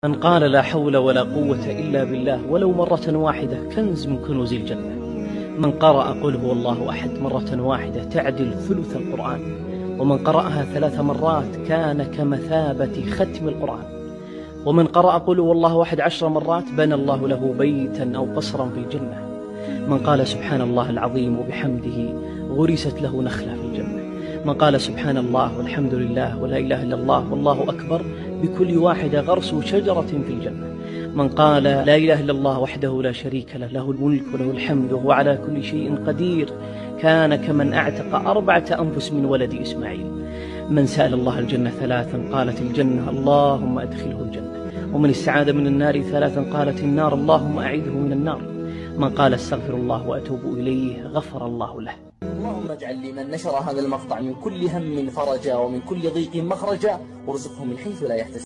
من قال لا حول ولا قوة إلا بالله ولو مرة واحدة كنز من كنوز الجنة. من قرأ قل هو الله أحد مرة واحدة تعدل ثلث القرآن، ومن قرأها 3 مرات كان كمثابة ختم القرآن. ومن قرأ قل هو الله أحد 10 مرات بنى الله له بيتا أو قصرا في الجنة. من قال سبحان الله العظيم وبحمده غرست له نخلة في الجنة. من قال سبحان الله والحمد لله ولا إله إلا الله والله أكبر بكل واحدة غرس شجرة في الجنة. من قال لا إله إلا الله وحده لا شريك له، له الملك وله الحمد وهو على كل شيء قدير، كان كمن أعتق 4 أنفس من ولد إسماعيل. من سأل الله الجنة 3 قالت الجنة اللهم أدخله الجنة. ومن استعاذ من النار 3 قالت النار اللهم أعيذه من النار. من قال استغفر الله وأتوب إليه غفر الله له. اللهم اجعل لمن نشر هذا المقطع من كل هم فرجا ومن كل ضيق مخرجا، وارزقه من حيث لا يحتسب.